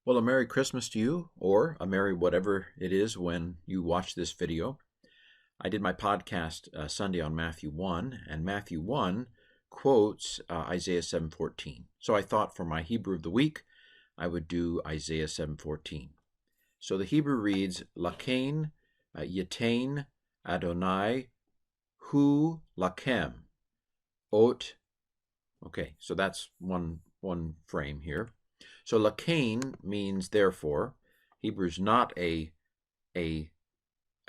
Well, a Merry Christmas to you, or a Merry whatever it is when you watch this video. I did my podcast Sunday on Matthew 1, and Matthew 1 quotes Isaiah 7:14. So I thought for my Hebrew of the week, I would do Isaiah 7:14. So the Hebrew reads, Lakein Yitain Adonai Hu Lakem Ot. Okay, so that's one frame here. So Lakein means therefore. Hebrew's not a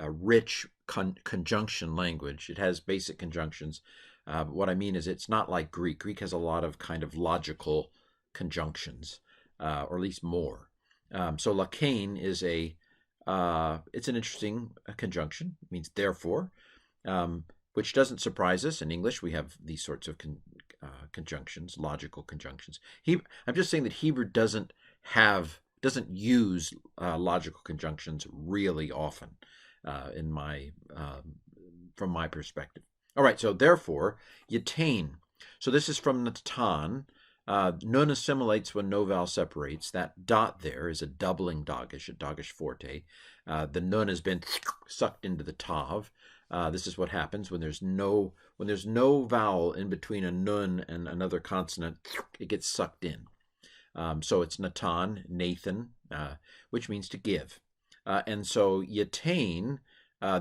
rich conjunction language. It has basic conjunctions. What I mean is it's not like Greek. Greek has a lot of kind of logical conjunctions, or at least more. So Lakein is it's an interesting conjunction. It means therefore, which doesn't surprise us. In English, we have these sorts of conjunctions, logical conjunctions. I'm just saying that Hebrew doesn't use logical conjunctions really often, from my perspective. All right, so therefore, Yatain. So this is from Natan. Nun assimilates when no vowel separates. That dot there is a doubling dagesh, a dagesh forte. The nun has been sucked into the tav. This is what happens when there's no vowel in between a nun and another consonant. It gets sucked in. So it's Natan, Nathan, which means to give. And so Yatain,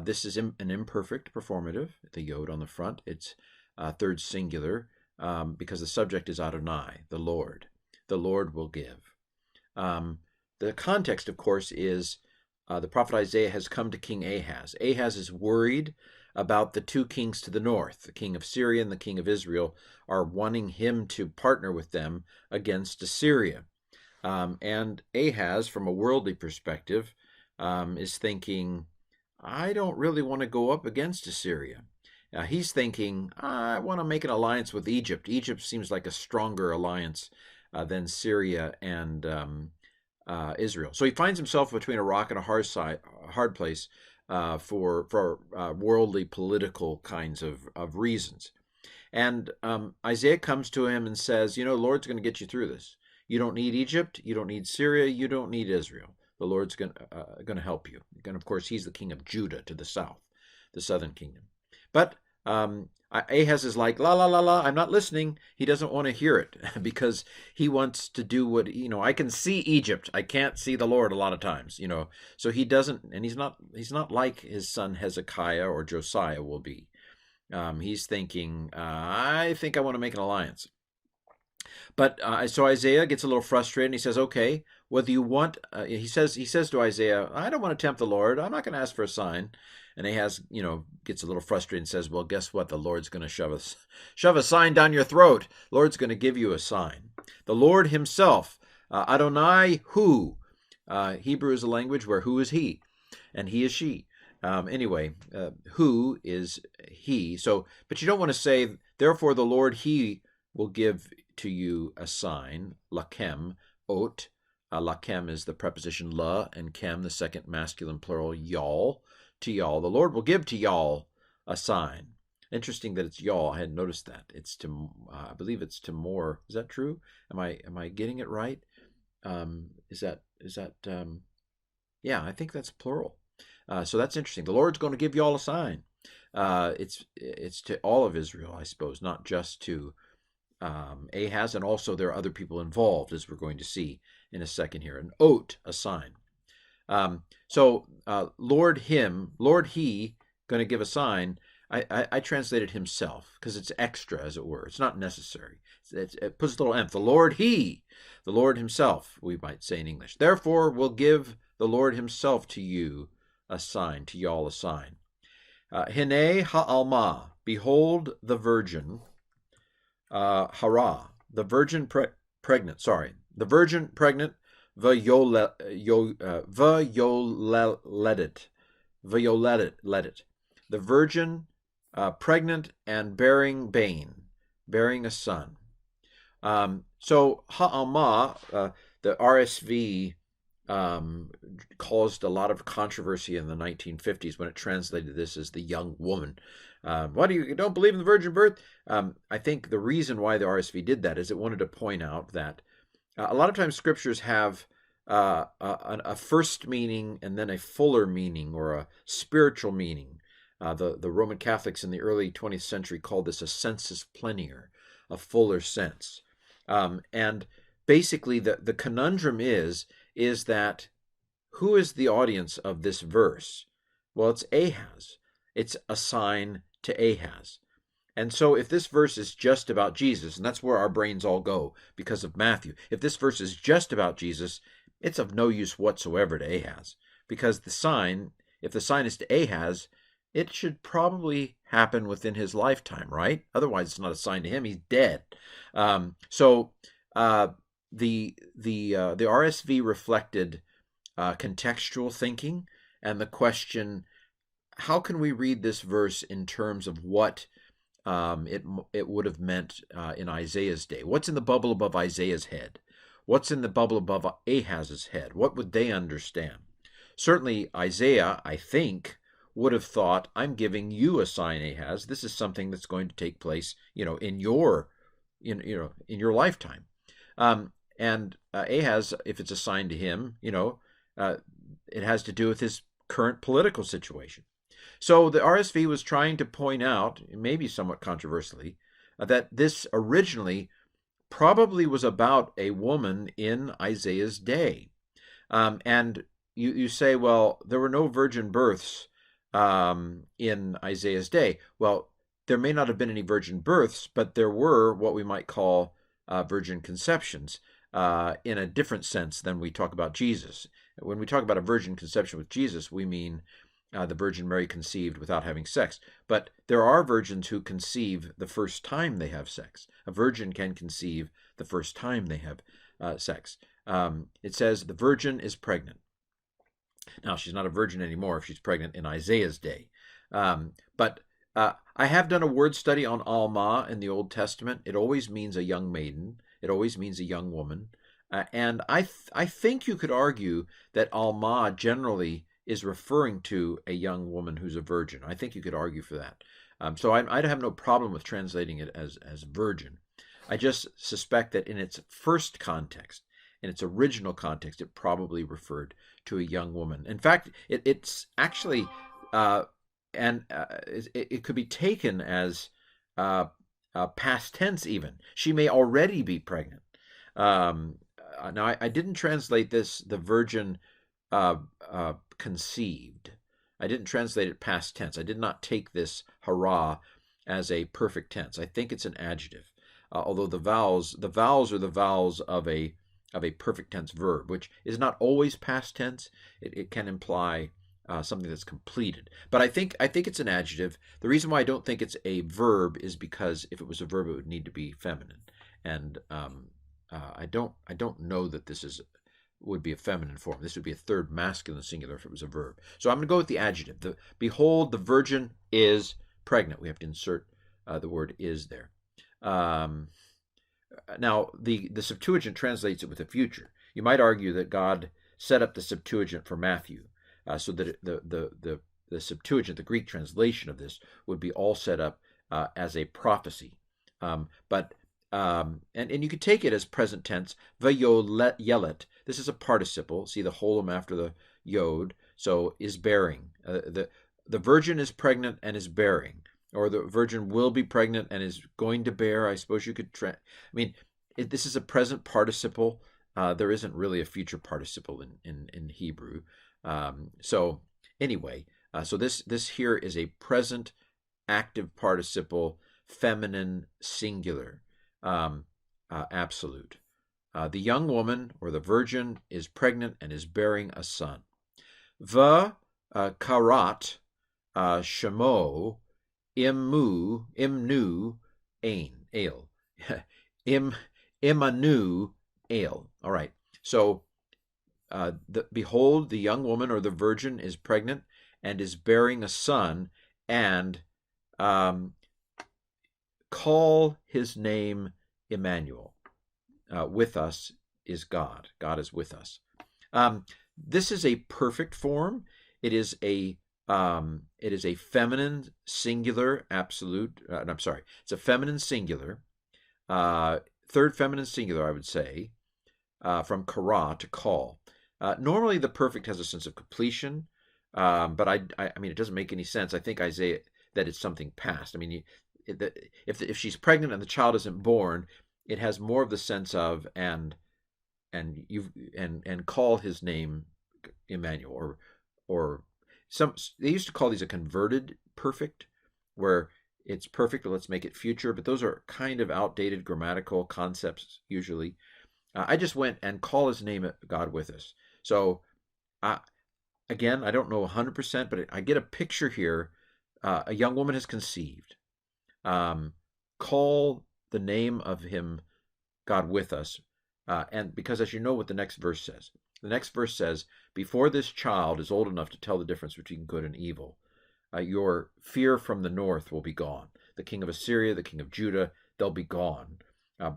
this is an imperfect performative, the yod on the front. It's third singular because the subject is Adonai, the Lord. The Lord will give. The context, of course, is the prophet Isaiah has come to King Ahaz. Ahaz is worried about the two kings to the north. The king of Syria and the king of Israel are wanting him to partner with them against Assyria. And Ahaz, from a worldly perspective, is thinking, I don't really want to go up against Assyria. He's thinking, I want to make an alliance with Egypt. Egypt seems like a stronger alliance than Syria and Israel. So he finds himself between a rock and a hard place for worldly political kinds of reasons. And Isaiah comes to him and says, the Lord's going to get you through this. You don't need Egypt. You don't need Syria. You don't need Israel. The Lord's going to help you. And of course, he's the king of Judah to the south, the southern kingdom. But Ahaz is like, la, la, la, la, I'm not listening. He doesn't want to hear it because he wants to do what, I can see Egypt. I can't see the Lord a lot of times, So he doesn't, and he's not like his son Hezekiah or Josiah will be. He's thinking, I think I want to make an alliance. But so Isaiah gets a little frustrated and he says, okay, whether you want, he says to Isaiah, I don't want to tempt the Lord. I'm not going to ask for a sign. And Ahaz, gets a little frustrated and says, well, guess what? The Lord's going to shove a sign down your throat. The Lord's going to give you a sign. The Lord himself, Adonai Hu. Hebrew is a language where who is he? And he is she. Anyway, who is he? So, but you don't want to say, therefore the Lord, he will give to you a sign, lakem, ot. Lakem is the preposition la, and kem, the second masculine plural, y'all. To y'all. The Lord will give to y'all a sign. Interesting that it's y'all. I hadn't noticed that. It's to, I believe it's to more. Is that true? Am I getting it right? Yeah, I think that's plural. So that's interesting. The Lord's going to give y'all a sign. It's to all of Israel, I suppose, not just to Ahaz, and also there are other people involved, as we're going to see in a second here. An ot, a sign. So Lord he, going to give a sign. I translated himself because it's extra, as it were. It's not necessary. It puts a little emph. The Lord himself, we might say in English. Therefore will give the Lord himself to you a sign, to y'all a sign. Hine ha'alma, behold the virgin. Hara, the virgin pregnant. The virgin pregnant. Violet it. The virgin pregnant and bearing a son. So ha'alma, the RSV caused a lot of controversy in the 1950s when it translated this as the young woman. What, you don't believe in the virgin birth? I think the reason why the RSV did that is it wanted to point out that a lot of times scriptures have a first meaning and then a fuller meaning or a spiritual meaning. The Roman Catholics in the early 20th century called this a sensus plenior, a fuller sense. And basically, the conundrum is that who is the audience of this verse? Well, it's Ahaz. It's a sign to Ahaz. And so if this verse is just about Jesus, and that's where our brains all go because of Matthew, if this verse is just about Jesus, it's of no use whatsoever to Ahaz. Because the sign, if the sign is to Ahaz, it should probably happen within his lifetime, right? Otherwise, it's not a sign to him. He's dead. So the RSV reflected contextual thinking and the question, how can we read this verse in terms of what it would have meant in Isaiah's day? What's in the bubble above Isaiah's head? What's in the bubble above Ahaz's head? What would they understand? Certainly Isaiah, I think, would have thought, I'm giving you a sign, Ahaz. This is something that's going to take place, in your lifetime. And Ahaz, if it's a sign to him, it has to do with his current political situation. So the RSV was trying to point out, maybe somewhat controversially, that this originally probably was about a woman in Isaiah's day. And you say, well, there were no virgin births in Isaiah's day. Well, there may not have been any virgin births, but there were what we might call virgin conceptions in a different sense than we talk about Jesus. When we talk about a virgin conception with Jesus, we mean the Virgin Mary conceived without having sex. But there are virgins who conceive the first time they have sex. A virgin can conceive the first time they have sex. It says the virgin is pregnant. Now, she's not a virgin anymore if she's pregnant in Isaiah's day. But I have done a word study on Alma in the Old Testament. It always means a young maiden. It always means a young woman. And I think you could argue that Alma generally is referring to a young woman who's a virgin. I think you could argue for that. So I have no problem with translating it as virgin. I just suspect that in its first context, in its original context, it probably referred to a young woman. In fact, it's actually, it could be taken as past tense even. She may already be pregnant. Now, I didn't translate this, the virgin conceived. I didn't translate it past tense. I did not take this hurrah as a perfect tense. I think it's an adjective. Although the vowels are the vowels of a perfect tense verb, which is not always past tense. It can imply something that's completed. But I think it's an adjective. The reason why I don't think it's a verb is because if it was a verb, it would need to be feminine, and I don't know that this would be a feminine form. This would be a third masculine singular if it was a verb. So I'm going to go with the adjective. Behold, the virgin is pregnant. We have to insert the word is there. Now, the Septuagint translates it with a future. You might argue that God set up the Septuagint for Matthew, so that the Septuagint, the Greek translation of this, would be all set up as a prophecy. And you could take it as present tense. Vayoyelet. This is a participle. See the holum after the yod. So is bearing. The virgin is pregnant and is bearing. Or the virgin will be pregnant and is going to bear. I suppose you could this is a present participle. There isn't really a future participle in Hebrew. So anyway, so this here is a present active participle, feminine singular, absolute. The young woman or the virgin is pregnant and is bearing a son. Karat shemo imnu ale. Imanu ale. All right. So behold, the young woman or the virgin is pregnant and is bearing a son, and call his name Emmanuel. With us is God. God is with us. This is a perfect form. It is a feminine singular absolute. I'm sorry. It's a feminine singular. Third feminine singular, I would say, from kara, to call. Normally, the perfect has a sense of completion, but I mean, it doesn't make any sense. I think Isaiah that it's something past. I mean, if she's pregnant and the child isn't born, it has more of the sense of and call his name Emmanuel, or some they used to call these a converted perfect, where it's perfect, but let's make it future. But those are kind of outdated grammatical concepts usually. I just went and call his name God with us. So, uh, again, I don't know 100%, but I get a picture here. A young woman has conceived. Um, call the name of him God with us. And because, as you know, what the next verse says. The next verse says, before this child is old enough to tell the difference between good and evil, your fear from the north will be gone. The king of Assyria, the king of Judah, they'll be gone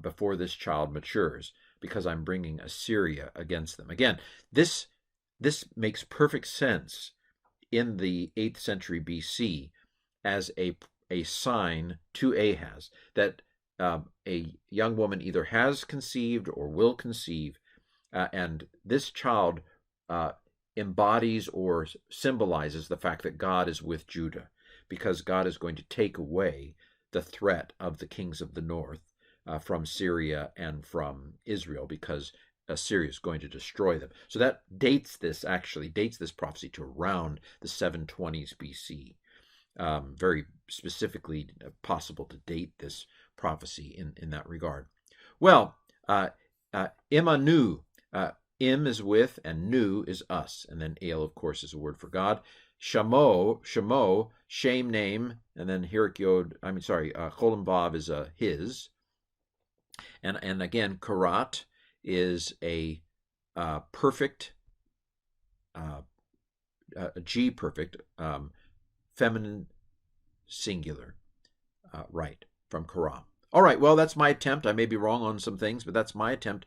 before this child matures, because I'm bringing Assyria against them. Again, this makes perfect sense in the 8th century BC as a sign to Ahaz that a young woman either has conceived or will conceive, and this child embodies or symbolizes the fact that God is with Judah, because God is going to take away the threat of the kings of the north from Syria and from Israel, because Assyria is going to destroy them. So that dates this prophecy to around the 720s BC. Very specifically possible to date this prophecy in that regard. Well, Imanu, Im is with, and Nu is us, and then El, of course, is a word for God. Shamo, shame name, and then Hirik Yod, Cholam Vav is his, and again, Karat is a perfect, a G perfect, feminine singular, right, from Karam. All right, well, that's my attempt. I may be wrong on some things, but that's my attempt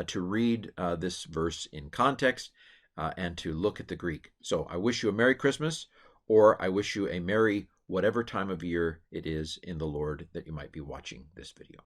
to read this verse in context and to look at the Greek. So I wish you a Merry Christmas, or I wish you a Merry whatever time of year it is in the Lord that you might be watching this video.